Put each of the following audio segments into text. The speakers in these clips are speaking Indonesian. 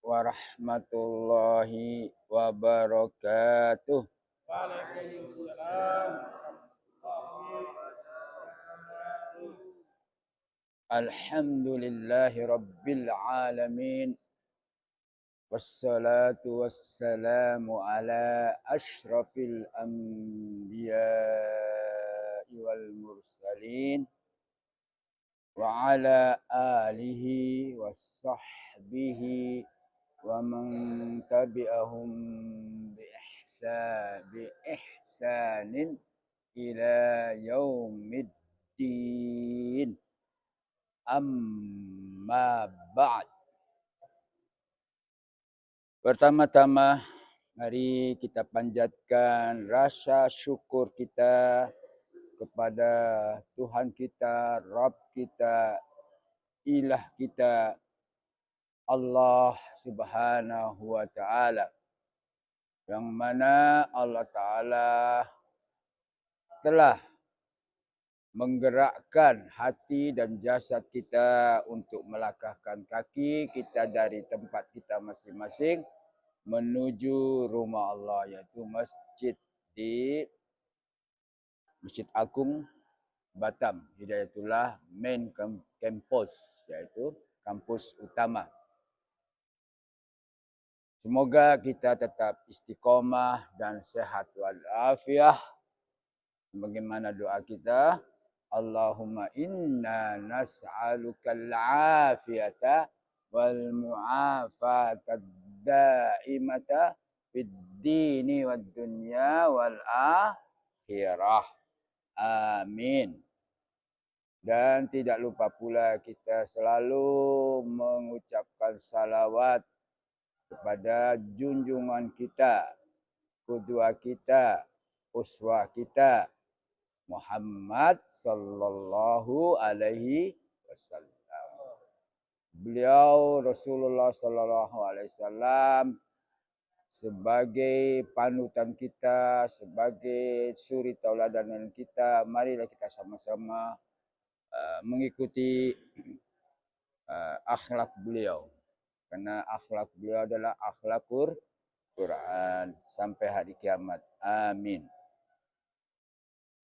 warahmatullahi wabarakatuh. Waalaikumsalam. Alhamdulillahi rabbil alamin. Wassalatu wassalamu ala ashrafil anbiya'i wal mursalin wa ala alihi wa sahbihi wa man tabi'ahum bi ihsanin ila yaumiddin. Amma ba'd. Pertama-tama, mari kita panjatkan rasa syukur kita kepada Tuhan kita, Rabb kita, Ilah kita, Allah Subhanahu wa Ta'ala. Yang mana Allah Ta'ala telah menggerakkan hati dan jasad kita untuk melangkahkan kaki kita dari tempat kita masing-masing menuju rumah Allah, iaitu masjid di Masjid Agung Batam Hidayatullah main campus, iaitu kampus utama. Semoga kita tetap istiqomah dan sehat walafiat. Bagaimana doa kita? Allahumma inna nas'alukal afiyata wal mu'afata daimata fid dini wad dunya wal akhirah. Amin. Dan tidak lupa pula kita selalu mengucapkan salawat kepada junjungan kita, qudwah kita, uswah kita, Muhammad sallallahu alaihi wasallam. Beliau Rasulullah sallallahu alaihi wasallam sebagai panutan kita, sebagai suri tauladanan kita. Marilah kita sama-sama mengikuti akhlak beliau. Karena akhlak beliau adalah akhlakul Quran sampai hari kiamat. Amin.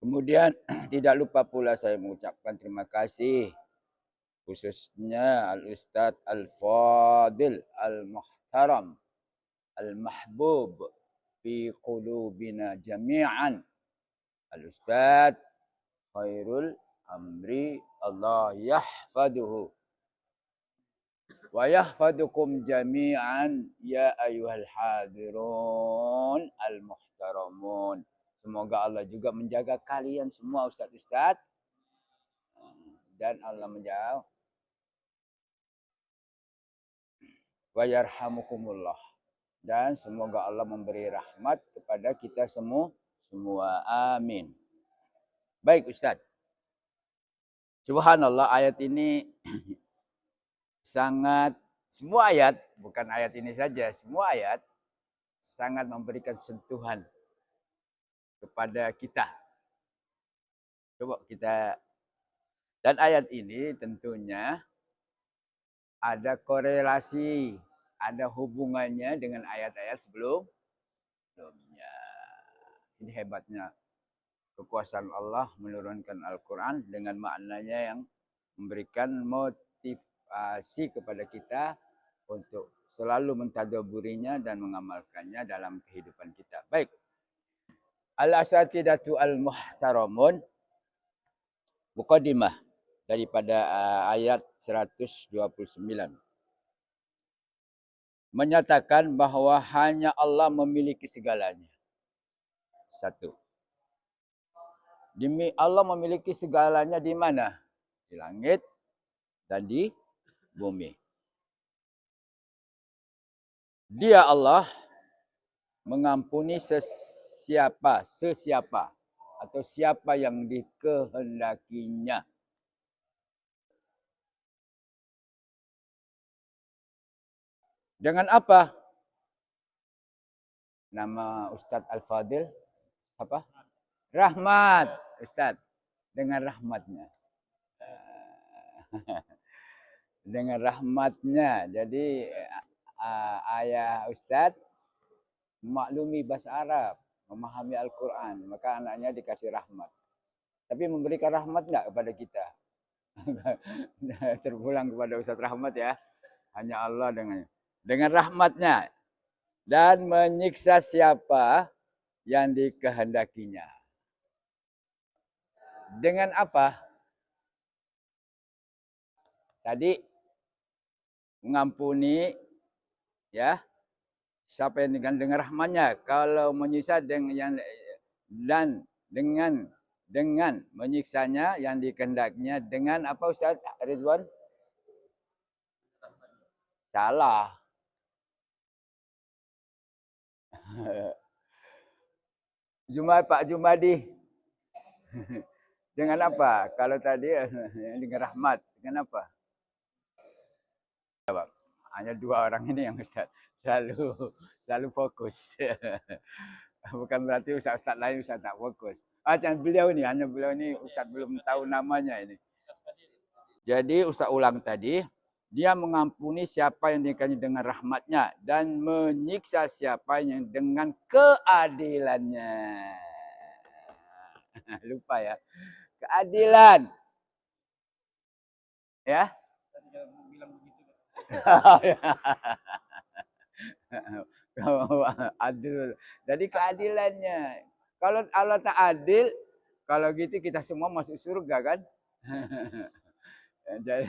Kemudian tidak lupa pula saya mengucapkan terima kasih khususnya Al-Ustadz Al-Fadil Al-Muhtaram Al-Mahbub fi qulubina jami'an, Al-Ustadz Khairul Amri, Allah yahfaduhu wa yahfadukum jami'an ya ayyuhal hadirun al-muhtaramun. Semoga Allah juga menjaga kalian semua ustaz-ustaz, dan Allah menjauh. Wa yarhamukumullah. Dan semoga Allah memberi rahmat kepada kita semua. Amin. Baik Ustaz. Subhanallah, ayat ini sangat, semua ayat, bukan ayat ini saja, semua ayat sangat memberikan sentuhan kepada kita. Coba kita, dan ayat ini tentunya ada korelasi, ada hubungannya dengan ayat-ayat sebelumnya. Ini hebatnya kekuasaan Allah menurunkan Al-Quran dengan maknanya yang memberikan motivasi kepada kita untuk selalu mentadaburinya dan mengamalkannya dalam kehidupan kita. Baik. Al-Asatidatu al-Muhtaramun, muqaddimah daripada ayat 129. Menyatakan bahawa hanya Allah memiliki segalanya. Satu. Allah memiliki segalanya di mana? Di langit dan di bumi. Dia Allah mengampuni sesiapa atau siapa yang dikehendakinya. Dengan apa? Nama Ustadz Al-Fadil apa? Rahmat, Ustadz. Dengan rahmatnya. Dengan rahmatnya. Jadi ayah Ustadz memaklumi bahasa Arab, memahami Al-Quran, maka anaknya dikasih rahmat. Tapi memberikan rahmat enggak kepada kita? Terpulang kepada Ustadz Rahmat ya. Hanya Allah dengan rahmatnya. Dan menyiksa siapa yang dikehendakinya. Dengan apa? Tadi mengampuni ya siapa yang dengan rahmatnya. Kalau menyiksa dengan dan dengan menyiksanya yang dikehendakinya dengan apa Ustaz Ridwan? Salah. Pak Jumadi. Dengan apa? Kalau tadi dengan rahmat, dengan apa? Hanya dua orang ini yang Ustaz selalu fokus. Bukan berarti Ustaz lain Ustaz tak fokus. Jangan beliau ini, hanya beliau ini Ustaz belum tahu namanya ini. Jadi Ustaz ulang tadi, dia mengampuni siapa yang dikasihi dengan rahmatnya dan menyiksa siapa yang dengan keadilannya. Lupa ya. Keadilan. Ya. Adil. Jadi keadilannya. Kalau Allah tak adil, kalau gitu kita semua masuk surga kan? Jadi,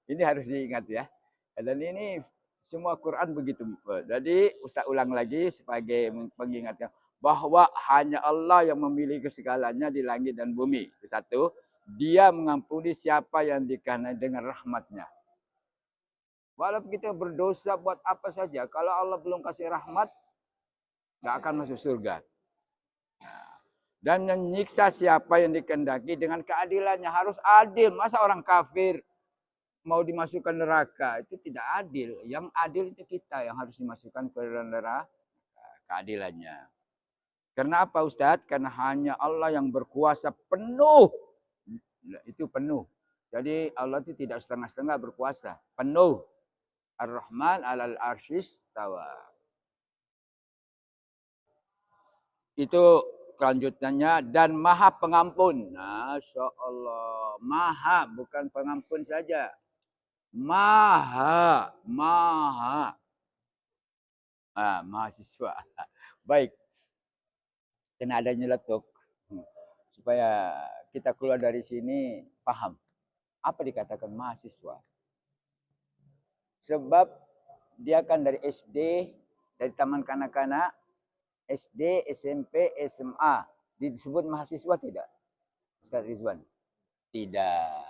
ini harus diingat ya. Dan ini semua Quran begitu. Jadi Ustaz ulang lagi sebagai pengingatnya bahwa hanya Allah yang memiliki segalanya di langit dan bumi. Itu satu. Dia mengampuni siapa yang dikehendaki dengan rahmatnya. Walaupun kita berdosa buat apa saja, kalau Allah belum kasih rahmat, nggak akan masuk surga. Dan menyiksa siapa yang dikehendaki dengan keadilannya. Harus adil. Masa orang kafir mau dimasukkan neraka? Itu tidak adil. Yang adil itu kita yang harus dimasukkan ke neraka. Keadilannya. Karena apa Ustadz? Karena hanya Allah yang berkuasa penuh. Itu penuh. Jadi Allah itu tidak setengah-setengah berkuasa. Penuh. Ar-Rahman alal arsyis tawa. Itu kelanjutannya. Dan maha pengampun. Masya Allah. Maha bukan pengampun saja. Maha. Mahasiswa. Baik. Kena ada nyeletuk. Supaya kita keluar dari sini paham. Apa dikatakan mahasiswa? Sebab dia kan dari SD, dari taman kanak-kanak, SD, SMP, SMA. Disebut mahasiswa tidak? Ustaz Rizwan? Tidak.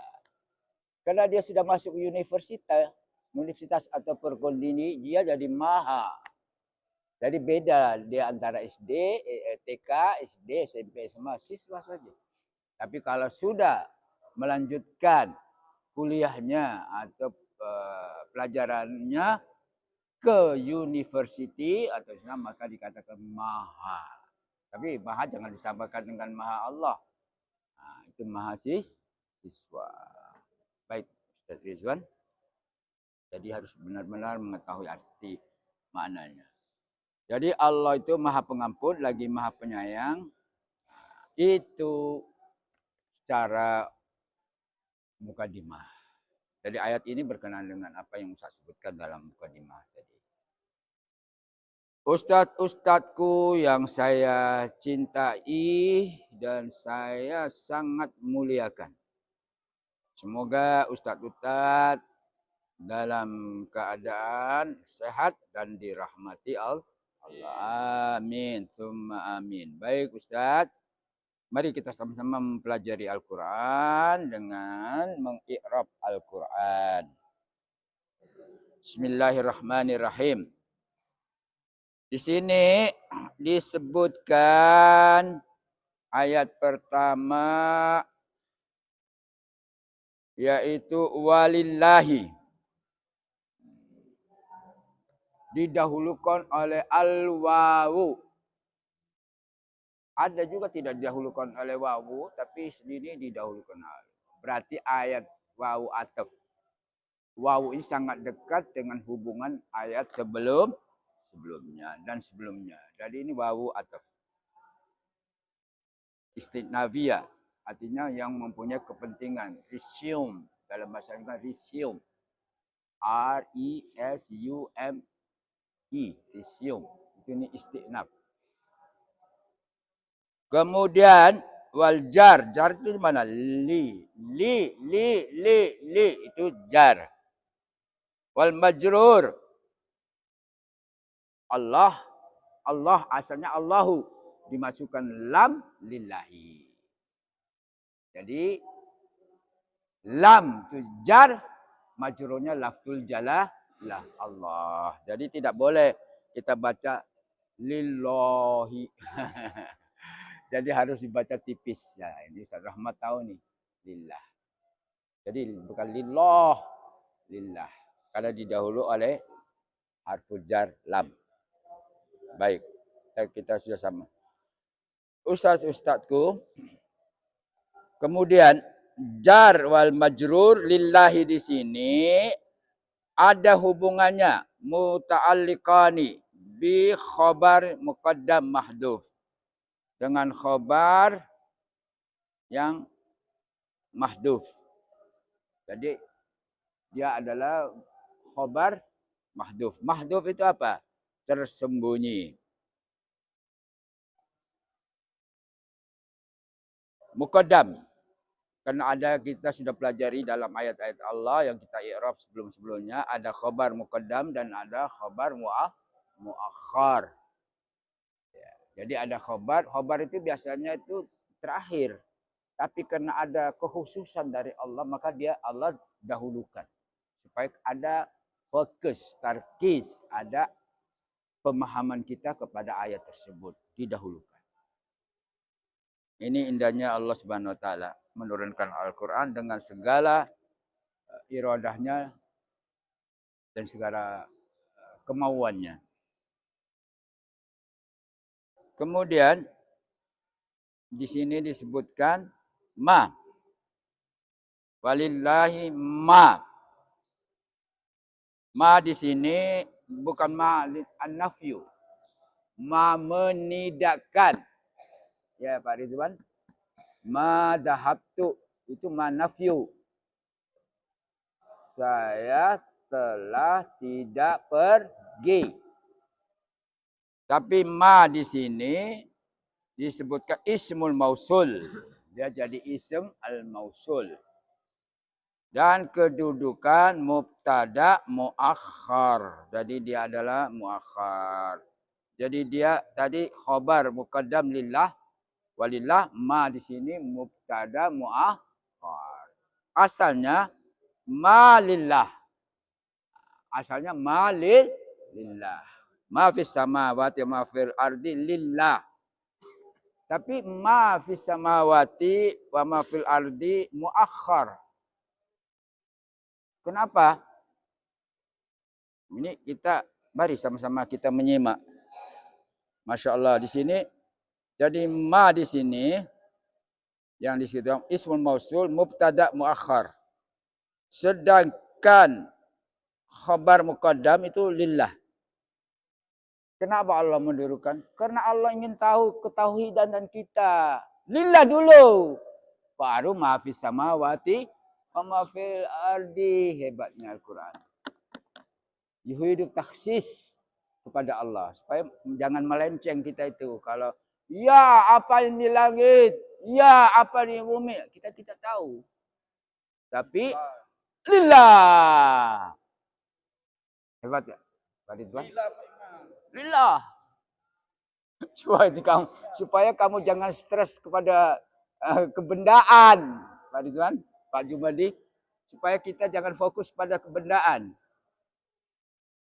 Karena dia sudah masuk universitas atau perguruan tinggi, dia jadi maha. Jadi beda dia antara SD, TK, SD, SMP, SMA, siswa saja. Tapi kalau sudah melanjutkan kuliahnya atau pelajarannya ke university atau Islam, maka dikatakan maha. Tapi maha jangan disamakan dengan maha Allah. Itu mahasiswa. Baik, Ustaz Rizwan. Jadi harus benar-benar mengetahui arti maknanya. Jadi Allah itu maha pengampun, lagi maha penyayang. Itu secara mukadimah. Jadi ayat ini berkenaan dengan apa yang saya sebutkan dalam mukadimah tadi. Ustadz-ustadzku yang saya cintai dan saya sangat muliakan. Semoga ustadz-ustadz dalam keadaan sehat dan dirahmati Allah. Amin. Tsumma amin. Baik Ustadz. Mari kita sama-sama mempelajari Al-Quran dengan mengi'rab Al-Quran. Bismillahirrahmanirrahim. Di sini disebutkan ayat pertama yaitu walillahi. Didahulukan oleh al-wawu. Ada juga tidak didahulukan oleh wawu, tapi sendiri didahulukan. Berarti ayat wawu ataf. Wawu ini sangat dekat dengan hubungan ayat sebelumnya dan sebelumnya. Jadi ini wawu ataf. Istinavia artinya yang mempunyai kepentingan. Resume dalam bahasa Inggris resume. R-E-S-U-M-E. Resume. Itu ini istinaf. Kemudian wal jar. Jar itu di mana? Li. Itu jar. Wal majrur. Allah asalnya Allahu. Dimasukkan lam lillahi. Jadi lam itu jar, majrurnya lafzul jalalah Allah. Jadi tidak boleh kita baca lillahi. Jadi harus dibaca tipis. Ya, ini Ustaz Rahmat tahu nih. Lillah. Jadi bukan lillah, lillah. Karena didahulu oleh harful jar lam. Baik, kita sudah sama. Ustaz-ustazku, kemudian jar wal majrur lillahi di sini ada hubungannya muta'alliqani bi khabar muqaddam mahdhuf. Dengan khabar yang mahdhuf. Jadi dia adalah khabar mahdhuf. Mahdhuf itu apa? Tersembunyi. Muqaddam. Karena ada kita sudah pelajari dalam ayat-ayat Allah yang kita i'rab sebelum-sebelumnya. Ada khabar muqaddam dan ada khabar muakhar. Ya, jadi ada khabar. Khabar itu biasanya itu terakhir. Tapi karena ada kekhususan dari Allah, maka Allah dahulukan. Supaya ada fokus, tarkis, ada pemahaman kita kepada ayat tersebut. Didahulukan. Ini indahnya Allah Subhanahu wa taala menurunkan Al-Qur'an dengan segala iradahnya dan segala kemauannya. Kemudian di sini disebutkan ma. Walillahi ma. Ma di sini bukan ma an-nafyu. Ma menidakkan. Ya Pak Ridwan. Ma dahabtu itu ma nafyu. Saya telah tidak pergi. Tapi ma di sini disebutkan ismul mausul. Dia jadi ism al-mausul. Dan kedudukan mubtada muakhar. Jadi dia adalah muakhar. Jadi dia tadi khabar muqaddam lillah walillah, ma di sini mubtada muakhar. Asalnya ma lillah. Asalnya ma lillah. Ma fis samawati wa ma fil ardi lillah. Tapi ma fis samawati wa ma fil ardi muakhar. Kenapa? Ini mari sama-sama kita menyimak. Masya Allah di sini. Jadi ma di sini yang disebutkan ismul mausul mubtada muakhar. Sedangkan khabar muqaddam itu lillah. Kenapa Allah mendirikan? Karena Allah ingin tahu ketauhidan dan kita. Lillah dulu. Baru ma fis samawati wa ma fil ardi. Hebatnya Al-Quran. Yuhidu takhsis kepada Allah. Supaya jangan melenceng kita itu. Kalau ya apa yang di langit. Ya apa di bumi. Kita tidak tahu. Tapi lillah. Hebat ya? Lillah. Supaya kamu jangan stres kepada kebendaan. Pak Ridwan, Pak Jumadi. Supaya kita jangan fokus pada kebendaan.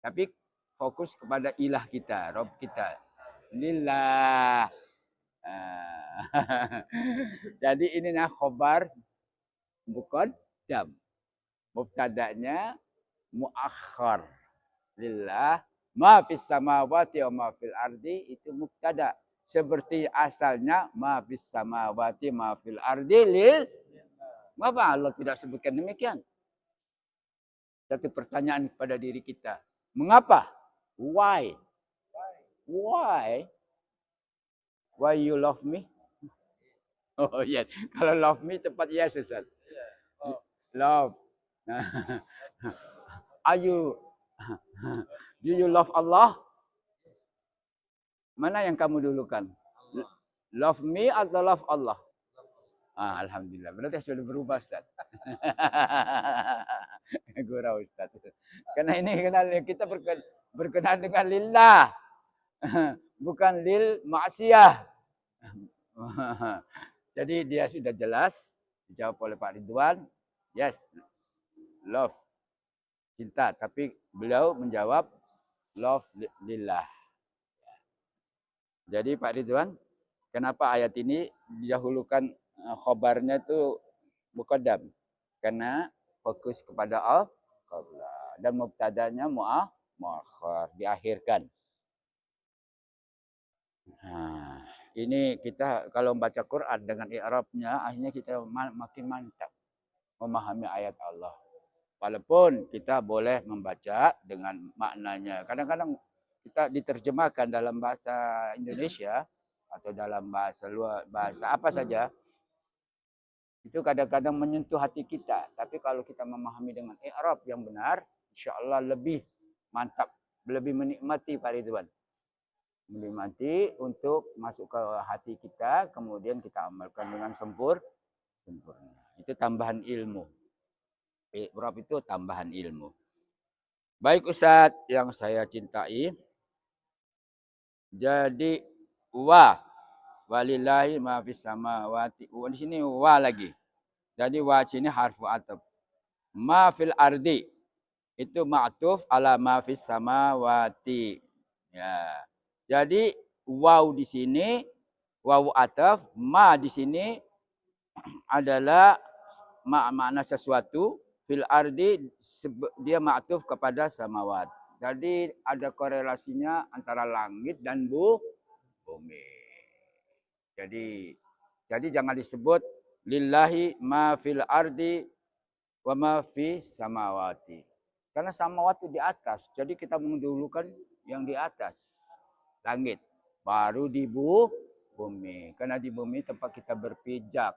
Tapi fokus kepada ilah kita, Rob kita. Lillah. Jadi ini khabar muqaddam. Mubtada'nya muakhar. Lillah. Ma fis samawati wa ma fil ardi itu mubtada. Seperti asalnya ma fis samawati ma fil ardi lil. Mengapa Allah tidak sebutkan demikian? Satu pertanyaan pada diri kita. Mengapa? Why? Why? Why you love me? Oh yes. Kalau love me tepat yes Ustaz. Love. Are you do you love Allah? Mana yang kamu dulukan? Love me atau love Allah? Alhamdulillah. Berarti sudah berubah Ustaz. Gurau Ustaz. Karena ini kita berkenaan dengan lillah. Bukan lil maksiyah. Jadi dia sudah jelas dijawab oleh Pak Ridwan. Yes. Love. Cinta. Tapi beliau menjawab love lillah. Jadi Pak Ridwan, kenapa ayat ini didahulukan khobarnya itu muqaddam? Karena fokus kepada Allah dan mubtadanya muakhir, diakhirkan. Nah, ini kita kalau membaca Quran dengan i'rabnya akhirnya kita makin mantap memahami ayat Allah. Walaupun kita boleh membaca dengan maknanya. Kadang-kadang kita diterjemahkan dalam bahasa Indonesia atau dalam bahasa luar, bahasa apa saja, itu kadang-kadang menyentuh hati kita. Tapi kalau kita memahami dengan i'rab yang benar, insya Allah lebih mantap, lebih menikmati Pak Ridwan. Menikmati untuk masuk ke hati kita, kemudian kita amalkan dengan sempurna. Itu tambahan ilmu. I'rab itu tambahan ilmu. Baik Ustadz yang saya cintai. Jadi walillahi ma fis samawati. Di sini wa lagi. Jadi wa sini harfu ataf. Ma fil ardi itu ma'tuf ala ma fis samawati. Ya. Jadi waw di sini waw ataf, ma di sini adalah makna sesuatu, fil ardi dia ma'tuf kepada samawat. Jadi ada korelasinya antara langit dan bumi. Jadi jangan disebut lillahi ma fil ardi wa ma fi samawati. Karena samawati di atas. Jadi kita mendahulukan yang di atas. Langit. Baru di bumi. Karena di bumi tempat kita berpijak.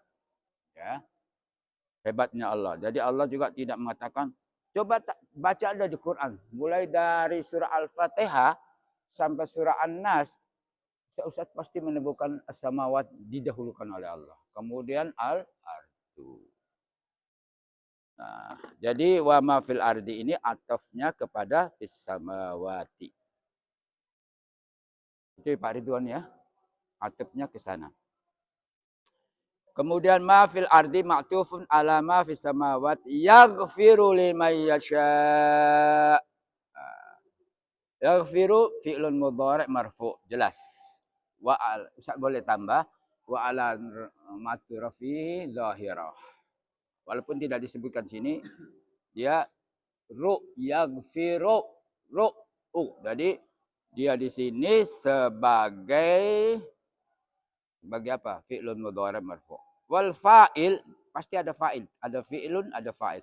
Ya. Hebatnya Allah. Jadi Allah juga tidak mengatakan, coba baca ada di Quran. Mulai dari surah Al-Fatihah sampai surah An-Nas. Ustaz pasti menemukan as-samawat didahulukan oleh Allah. Kemudian al-ardu. Nah, jadi wa ma fil ardi ini atafnya kepada fis samawati. Itu Pak Ridwan ya. Atafnya ke sana. Kemudian ma fil ardi ma'tufun ala ma fis samawati yaghfiru liman yasha. Yaghfiru fi'lun mudhari' marfu', jelas. Ustaz boleh tambah wa ala matu rafi zahirah. Walaupun tidak disebutkan sini, dia yaghfiru Jadi dia di sini sebagai apa? Fi'lun mudhari' marfu'. Wal fa'il pasti ada fa'il, ada fi'lun, ada fa'il.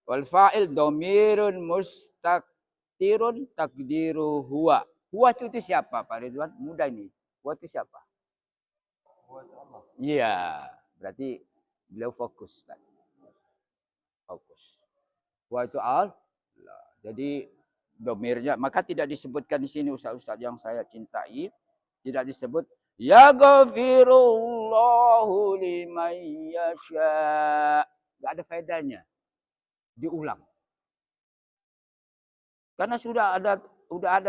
Wal fa'il dhamirun mustaqtirun taqdiru huwa. Huwa itu siapa Pak Ridwan? Mudah ini. Huwa itu siapa? Iya, berarti beliau fokus tadi. Fokus. Huwa itu Allah. Jadi domirnya, maka tidak disebutkan di sini ustaz-ustaz yang saya cintai, tidak disebut yaghfirullahu liman yasha. Enggak ada faedahnya. Diulang. Karena sudah ada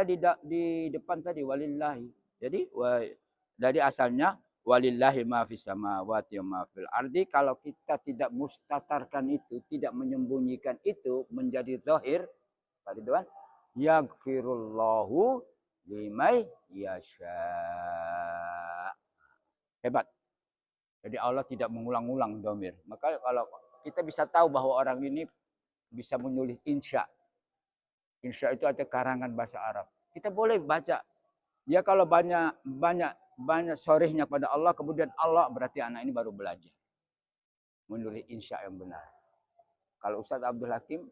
di depan tadi walillahi. Jadi dari asalnya walillahi ma fis samawati wa ma fil ardi. Kalau kita tidak mustatarkan itu, tidak menyembunyikan itu menjadi zahir, Pak Ridwan, yaghfirullahu liman yasha. Hebat. Jadi Allah tidak mengulang-ulang dhamir. Maka kalau kita bisa tahu bahwa orang ini bisa menulis insya. Insya itu ada karangan bahasa Arab. Kita boleh baca. Dia kalau banyak sorehnya pada Allah, kemudian Allah, berarti anak ini baru belajar menulis insya yang benar. Kalau Ustaz Abdul Hakim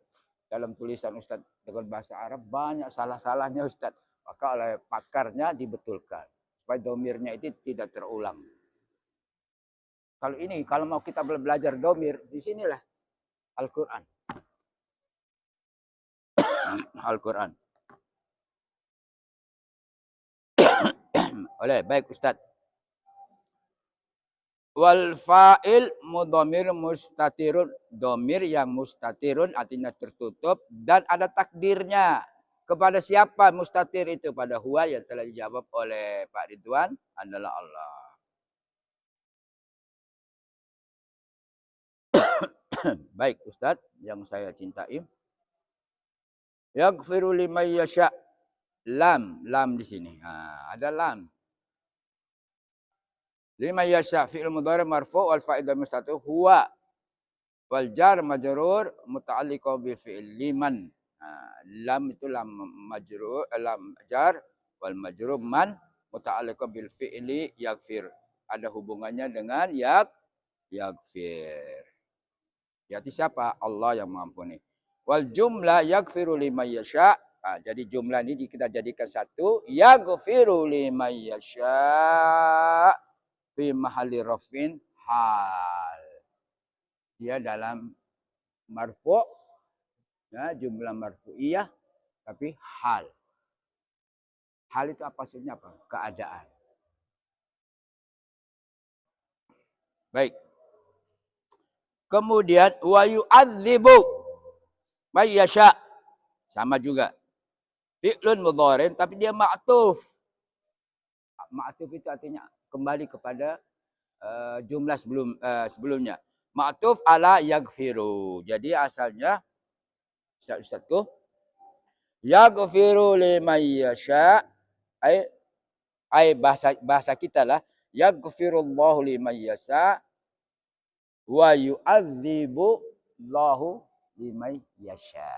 dalam tulisan Ustaz dengan bahasa Arab banyak salah-salahnya Ustaz. Maka oleh pakarnya dibetulkan supaya domirnya itu tidak terulang. Kalau ini, kalau mau kita belajar domir, di sinilah Al-Quran. Al-Quran. Oleh, baik Ustaz. Wal fa'il mudhamir mustatirun. Domir yang mustatirun artinya tertutup dan ada takdirnya. Kepada siapa mustatir itu? Pada huwa yang telah dijawab oleh Pak Ridwan adalah Allah. Baik Ustaz yang saya cintai. Yaghfiru liman yasha. Lam di sini. Ada lam. Liman yasha fi'il mudhari marfu' wal fa'il mustatir huwa wal jar majrur muta'alliqu bi fi'il liman. Lam itu lam majrur, lam jar wal majrur man muta'alliqu bil fi'li yaghfir. Ada hubungannya dengan yaghfir. Yaitu siapa? Allah yang mengampuni. Wal jumlah yaghfiru liman yasha. Jadi jumlah ini kita jadikan satu. Yaghfiru liman yasha fi mahalli rafin hal. Dia dalam marfu', ya, jumlah marfu'iyah, tapi hal. Hal itu apa maksudnya? Apa? Keadaan. Baik. Kemudian wa yu'adzibu may yasha. Sama juga. Fi'lun mudhari tapi dia ma'tuf. Ma'tuf itu artinya kembali kepada jumlah sebelumnya. Ma'tuf ala yaghfiru. Jadi asalnya Ustazku yaghfiru liman yasha ai bahasa kita lah yaghfirullahu liman yasha wa yu'adzibu Allahu liman yasha.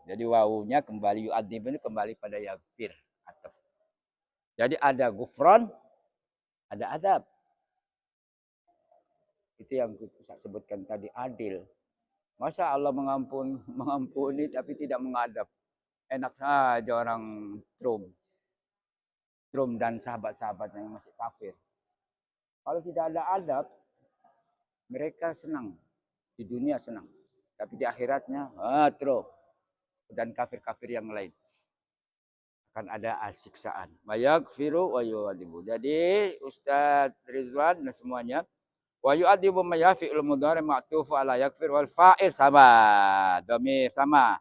Jadi wawunya kembali yu'adzibu ini kembali pada yaghfir. Jadi ada gufran, ada adab. Itu yang saya sebutkan tadi, adil. Masa Allah mengampuni tapi tidak mengadab. Enak saja orang Trum dan sahabat-sahabatnya yang masih kafir. Kalau tidak ada adab, mereka senang. Di dunia senang. Tapi di akhiratnya, Trum. Dan kafir-kafir yang lain. Akan ada siksaan. Wayaghfiru wa yu'adzibu. Jadi Ustaz Ridwan dan semuanya, wa yu'adzibu may yafi'ul mudhari ma'tuf ala yaghfir wal fa'il sama. Dhamir sama.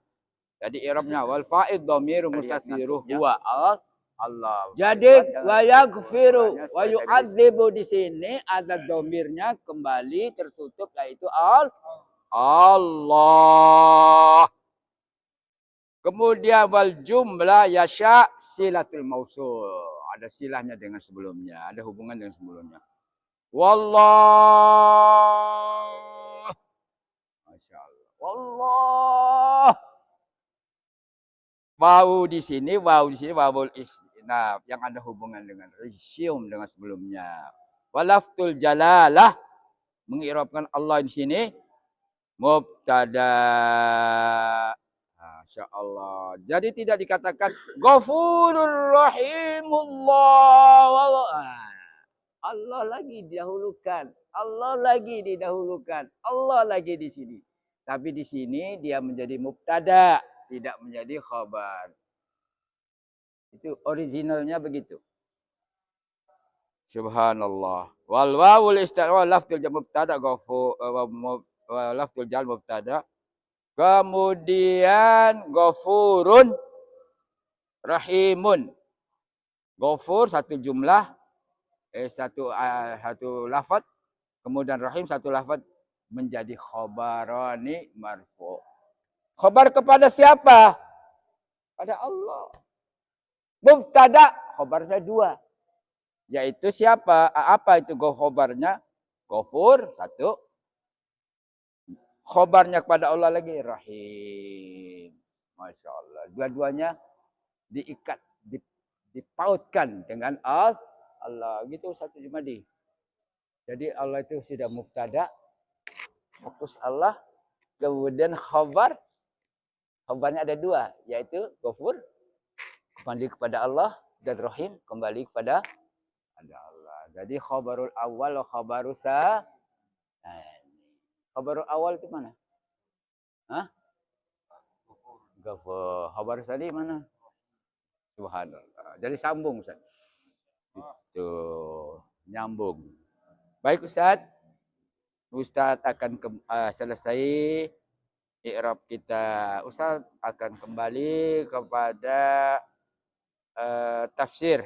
Jadi i'rabnya wal fa'il dhamiru mustatiru huwa Allah. Jadi wa yaghfiru wa yu'adzibu di sini ada dhamirnya kembali tertutup yaitu Allah. Kemudian wal jumlah yasha silatul mausul. Ada silahnya dengan sebelumnya, ada hubungan dengan sebelumnya. Wallah. Masya Allah. Wallah. Wau di sini wawul istinaf yang ada hubungan dengan resume dengan sebelumnya. Walaftul jalalah mengirabkan Allah di sini mubtada. Masya Allah. Jadi tidak dikatakan Ghafurur Rahimullah. Allah lagi didahulukan. Allah lagi didahulukan. Allah lagi di sini. Tapi di sini dia menjadi mubtada, tidak menjadi khabar. Itu originalnya begitu. Subhanallah. Wal wawul isti'wa lafzul jam mubtada ghafur wa lafzul jal mubtada. Kemudian ghafurun rahimun. Ghafur satu jumlah satu lafaz, kemudian rahim satu lafaz menjadi khabarani marfu. Khabar kepada siapa? Pada Allah. Mubtada khabarnya dua. Yaitu siapa? Apa itu khabarnya? Ghafur satu. Khabarnya kepada Allah lagi rahim. Masya Allah. Dua-duanya diikat, dipautkan dengan Allah. Gitu satu Jumadi. Jadi Allah itu sudah mubtada, fokus Allah. Kemudian khabarnya ada dua, yaitu Ghafur, kembali kepada Allah, dan Rahim, kembali kepada Allah. Jadi khabarul awal wa khabarus tsani. Khabarul awal itu mana? Hah? Ghafur. Khabarus tsani mana? Subhanallah. Jadi sambung, Ustaz. Itu nyambung. Baik, Ustaz. Ustaz akan selesai i'rab kita. Ustaz akan kembali kepada tafsir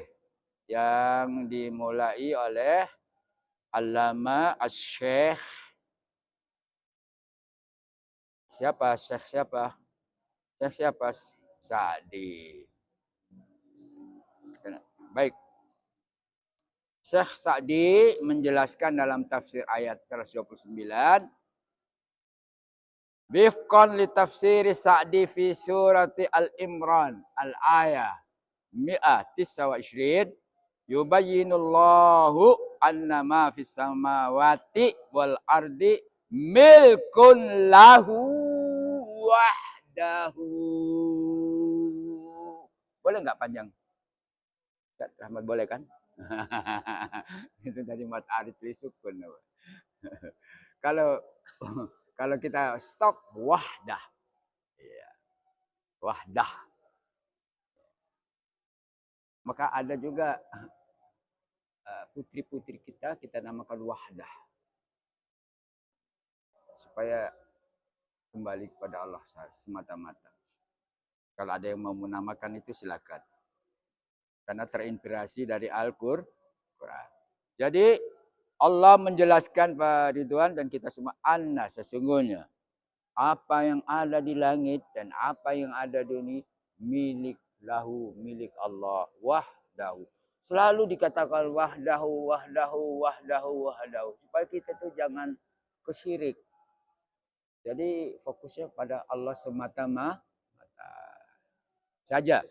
yang dimulai oleh Allama Asy-Syaikh siapa? Syekh siapa? Syekh siapa? Sa'di. Baik. Syekh Sa'di menjelaskan dalam tafsir ayat 129 Wifqan li tafsiri Sa'di fi surati Al-Imran al-ayah 129 yubayyinullahu anna ma fis samawati wal ardi milkun lahu wahdahu. Boleh enggak panjang? Ustaz Rahmat boleh kan? Itu dari mat arif sukun. Kalau kita stop wahdah. Iya. Wahdah. Maka ada juga putri-putri kita namakan wahdah. Supaya kembali kepada Allah semata-mata. Kalau ada yang mau menamakan itu silakan. Karena terinspirasi dari Al-Quran. Jadi Allah menjelaskan Pak Ridwan dan kita semua anna sesungguhnya apa yang ada di langit dan apa yang ada di bumi milik lahu, milik Allah wahdahu. Selalu dikatakan wahdahu, wahdahu, wahdahu, wahdahu. Supaya kita tuh jangan kesyirik. Jadi fokusnya pada Allah semata-mata saja.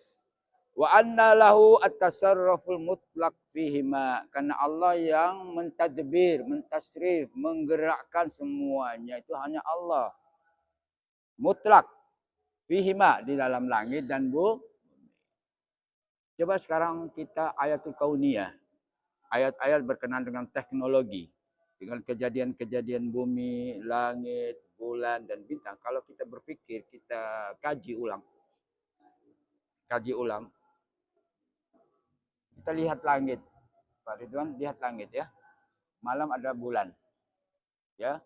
Wa anna lahu at-tasarruful mutlaq fihima. Karena Allah yang mentadbir, mentasrif, menggerakkan semuanya. Itu hanya Allah. Mutlak. Fihima di dalam langit dan bumi. Coba sekarang kita ayatul kauniyah. Ayat-ayat berkenaan dengan teknologi. Dengan kejadian-kejadian bumi, langit, bulan, dan bintang. Kalau kita berpikir, kita kaji ulang. Kita lihat langit. Pak Ridwan, lihat langit ya. Malam ada bulan. Ya.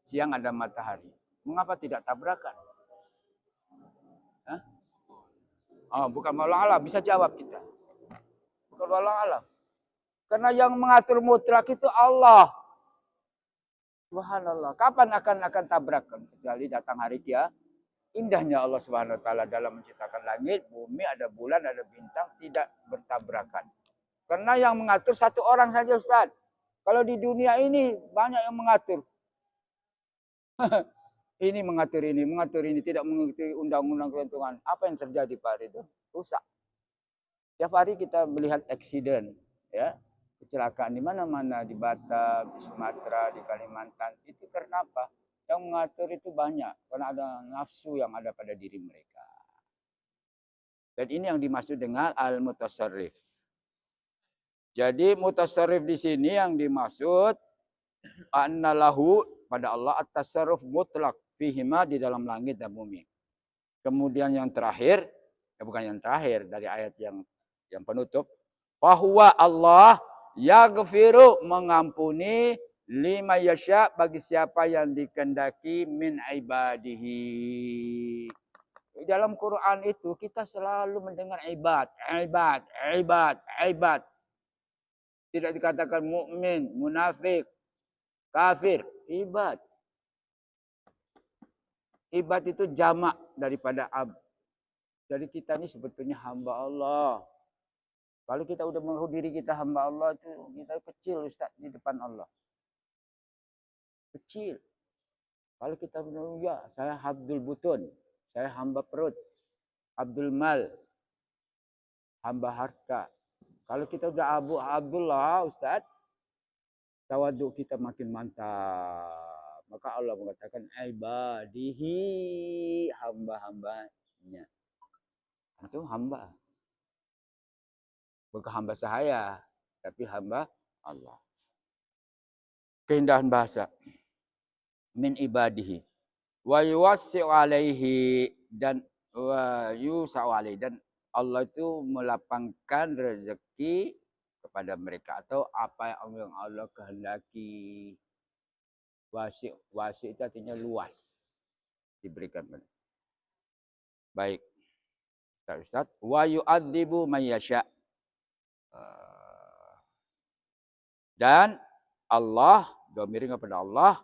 Siang ada matahari. Mengapa tidak tabrakan? Hah? Oh, bukan walau alam, bisa jawab kita. Bukan walau alam. Karena yang mengatur mutlak itu Allah. Subhanallah. Kapan akan tabrakan? Kecuali datang hari kiamat. Indahnya Allah Subhanahu wa taala dalam menciptakan langit, bumi, ada bulan, ada bintang tidak bertabrakan. Karena yang mengatur satu orang saja, Ustaz. Kalau di dunia ini banyak yang mengatur. Ini mengatur ini, tidak mengikuti undang-undang keuntungan. Apa yang terjadi Pak Ridho? Rusak. Tiap hari kita melihat eksiden, ya. Kecelakaan di mana-mana, di Batam, di Sumatera, di Kalimantan. Itu karena apa? Yang mengatur itu banyak. Karena ada nafsu yang ada pada diri mereka. Dan ini yang dimaksud dengan al-mutasarrif. Jadi mutasarrif di sini yang dimaksud annalahu pada Allah at-tasarruf mutlak fihima di dalam langit dan bumi. Kemudian yang terakhir, bukan yang terakhir dari ayat yang penutup, fahuwa Allah yaghfiru mengampuni lima yasya bagi siapa yang dikehendaki min ibadihi. Dalam Quran itu kita selalu mendengar ibad. Tidak dikatakan mukmin, munafik, kafir, ibad. Ibad itu jamak daripada ab. Jadi kita ini sebetulnya hamba Allah. Kalau kita udah mengaku diri kita hamba Allah itu kita kecil Ustaz di depan Allah. Kecil. Kalau kita bilang ya saya Abdul Butun, saya hamba perut, Abdul Mal, hamba harta. Kalau kita udah Abdullah Ustaz, tawaduk kita makin mantap. Maka Allah mengatakan ibadihi, hamba-hambanya. Itu hamba. Bukan hamba sahaya, tapi hamba Allah. Keindahan bahasa. Min ibadihi. Wa yuwassi'u alaihi, dan wa yusa'u alaihi, dan Allah itu melapangkan rezeki kepada mereka, atau apa yang Allah kehendaki. Wasi' itu artinya luas, diberikan. Baik, Ustaz. Wa yu'adzibu man yasha. Dan Allah, domiring kepada Allah,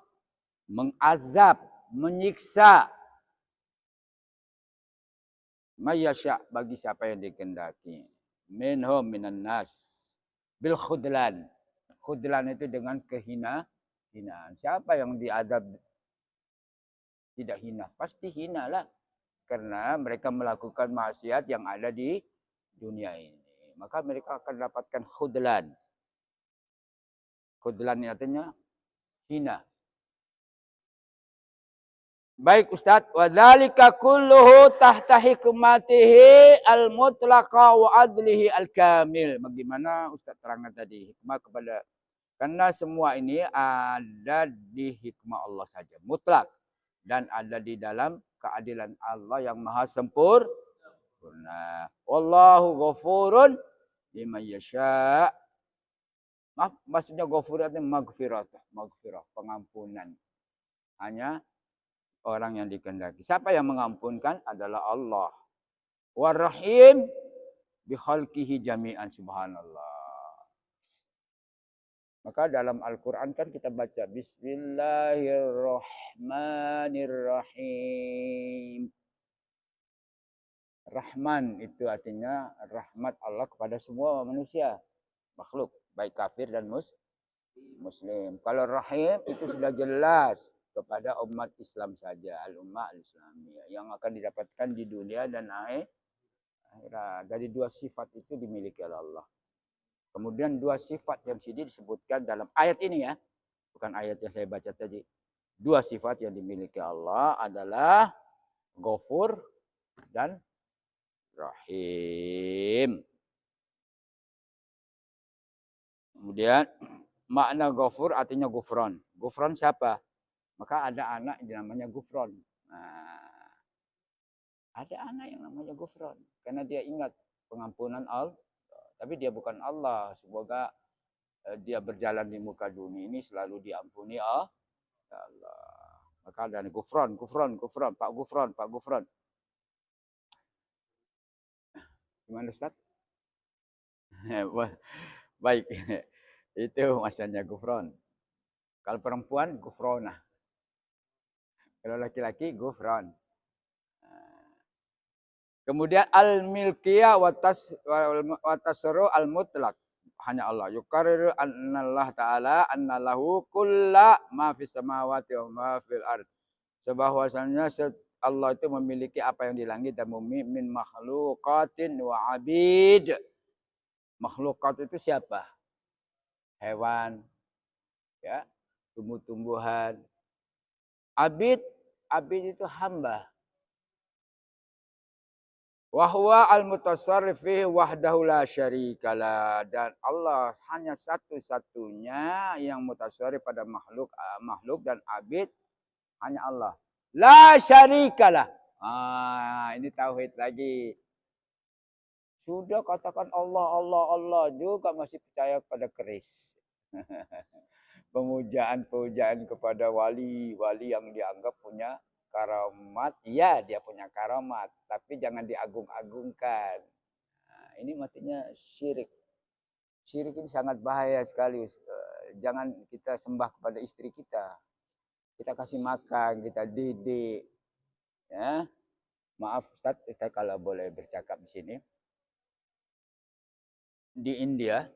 mengazab, menyiksa mayasya, bagi siapa yang dikehendaki. Minhum minan nas bil khudlan. Khudlan itu dengan hinaan. Siapa yang diadab tidak hina? Pasti hina lah. Karena mereka melakukan maksiat yang ada di dunia ini. Maka mereka akan dapatkan khudlan. Khudlan ini artinya hina. Baik Ustaz, wa dzalika kulluhu tahta hikmatihi al-mutlaqa wa adlihi al-kamil. Bagaimana Ustaz terangkan tadi, hikmah kepada, karena semua ini ada di hikmah Allah saja, mutlak, dan ada di dalam keadilan Allah yang maha sempurna. Wallahu ghafurun liman yasha. Maksudnya ghafur itu maghfirah, pengampunan. Hanya orang yang dikehendaki. Siapa yang mengampunkan adalah Allah. War-Rahim bi khalqihi jami'an, subhanallah. Maka dalam Al-Qur'an kan kita baca Bismillahirrahmanirrahim. Rahman itu artinya rahmat Allah kepada semua manusia, makhluk, baik kafir dan muslim. Kalau Rahim itu sudah jelas kepada umat Islam saja, al-ummah al-islamiyah, yang akan didapatkan di dunia dan akhirat. Dari dua sifat itu dimiliki oleh Allah. Kemudian dua sifat yang sini disebutkan dalam ayat ini ya, bukan ayat yang saya baca tadi. Dua sifat yang dimiliki Allah adalah Ghafur dan Rahim. Kemudian makna Ghafur artinya gufron. Gufron siapa? Maka ada anak yang namanya Gufron. Nah, ada anak yang namanya Gufron. Karena dia ingat pengampunan Allah. Tapi dia bukan Allah. Semoga dia berjalan di muka dunia ini selalu diampuni Allah. Maka ada Gufron. Pak Gufron. Gimana Ustaz? Baik. Itu maksudnya Gufron. Kalau perempuan, Gufronah. Kalau laki-laki, Gufron. Kemudian al-milkiyah wa tasarru al-mutlaq. Hanya Allah. Yuqarriru annallah ta'ala annalahu kulla ma fis samawati wa ma fil ard. Sebahwasannya Allah itu memiliki apa yang di langit dan bumi min makhluqatin wa abid. Makhluqat itu siapa? Hewan, ya, tumbuh-tumbuhan. Abid itu hamba. Wa huwa al-mutasarrif fihi wahdahu la syarikalah, dan Allah hanya satu-satunya yang mutasarrif pada makhluk dan abid, hanya Allah. La syarikalah. Ini tauhid lagi. Sudah katakan Allah juga masih percaya pada keris. Pemujaan kepada wali yang dianggap punya karamat. Ya, dia punya karamat, tapi jangan diagung-agungkan. Nah, ini maksudnya syirik. Syirik ini sangat bahaya sekali. Jangan kita sembah kepada istri kita. Kita kasih makan, kita didik. Ya. Maaf Ustaz, kita kalau boleh bercakap di sini. Di India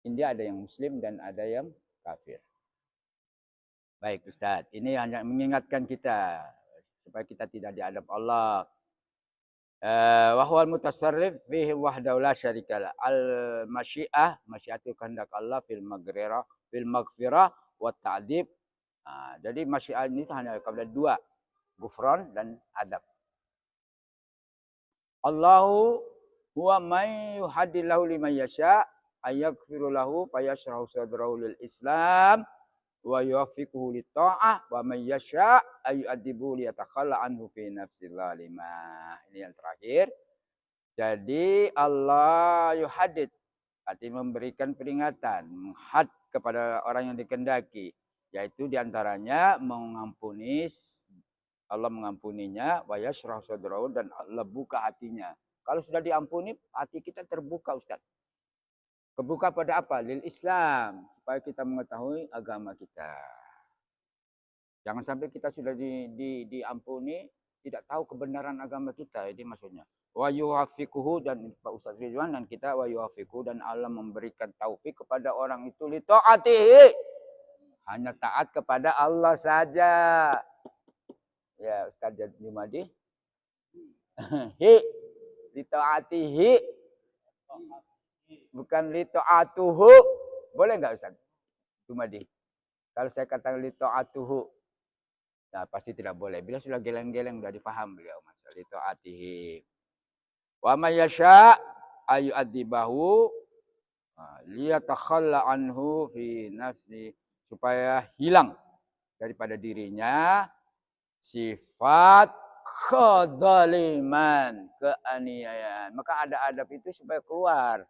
ada yang muslim dan ada yang kafir. Baik Ustaz, ini hanya mengingatkan kita supaya kita tidak dihadap Allah. Wa huwal mutasarrif fihi wahdahu la syarikalah. Al-masyi'ah, masyiatu kehendak Allah fil maghfirah wa ta'dib. Jadi masyiat ini hanya kepada dua, ghufran dan adab. Allahu huwa may yuhaddillahu liman yasha ayaghfiru lahu fayashrahu sadrahu lil Islam wa yuwaffiquhu lit ta'ah wa may yasha ayu'adibu liyatakhalla anhu fi nafsil zalimah. Ini yang terakhir. Jadi Allah yuhadid, artinya memberikan peringatan, menghad kepada orang yang dikehendaki, yaitu diantaranya mengampuni, Allah mengampuninya, wa yashrah sadrahu, dan Allah buka hatinya. Kalau sudah diampuni, hati kita terbuka, Ustaz. Kebuka pada apa? Lil Islam, supaya kita mengetahui agama kita. Jangan sampai kita sudah diampuni, tidak tahu kebenaran agama kita. Ini maksudnya. Wa yuwaffiquhu, dan Pak Ustaz Ridwan dan kita wa yuwaffiquhu, dan Allah memberikan taufik kepada orang itu li ta'atihi. Hanya taat kepada Allah saja. Ya, Ustaz Jumadi. Li ta'atihi. Bukan li ta'atuhu. Boleh enggak Ustaz Jumadi? Kalau saya katakan li ta'atuhu, nah pasti tidak boleh. Bila sudah geleng-geleng sudah difaham beliau masalah li ta'atihi. Wa may yasha ayu'adibahu liyatakhalla anhu fi nafsi, supaya hilang daripada dirinya sifat kedzaliman, keaniayaan. Maka ada adab itu supaya keluar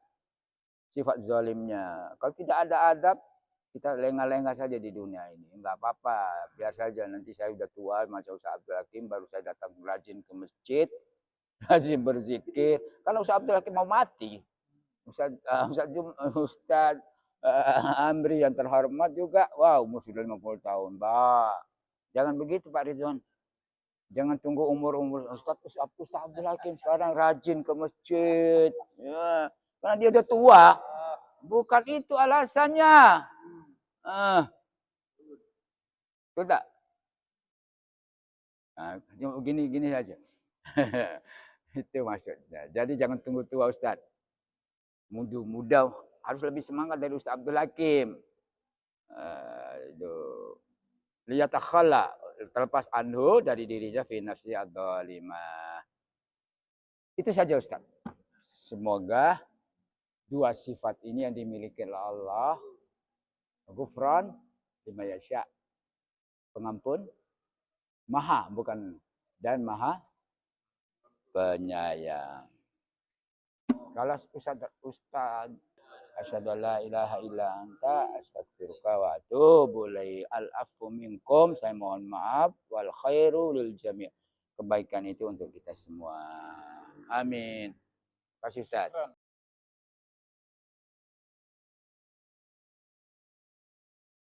sifat zalimnya. Kalau tidak ada adab, kita lengah-lengah saja di dunia ini. Enggak apa-apa, biar saja. Nanti saya sudah tua macam Ustaz Abdul Hakim, baru saya datang rajin ke masjid, rajin berzikir. Kalau Ustaz Abdul Hakim mau mati, Ustaz Amri yang terhormat juga, wow, umur sudah 50 tahun. Bah, jangan begitu Pak Ridwan. Jangan tunggu umur-umur. Ustaz Abdul Hakim sekarang rajin ke masjid. Ya, karena dia udah tua. Bukan itu alasannya. Betul tak? Gini saja. Itu maksudnya. Jadi jangan tunggu tua Ustaz. Muda harus lebih semangat dari Ustaz Abdul Hakim. Liyatakhalla, terlepas anhu dari dirinya fi nafsi adzalimah. Itu saja Ustaz. Semoga dua sifat ini yang dimiliki oleh Allah, ghufran lima yasha, pengampun, maha bukan, dan maha penyayang. Kalau Ustaz asyhadu alla ilaha illa anta astaghfiruka wa atubu ilaik. Al-afwu minkum, saya mohon maaf, wal khairu lil jami'. Kebaikan itu untuk kita semua. Amin. Terima kasih Ustaz.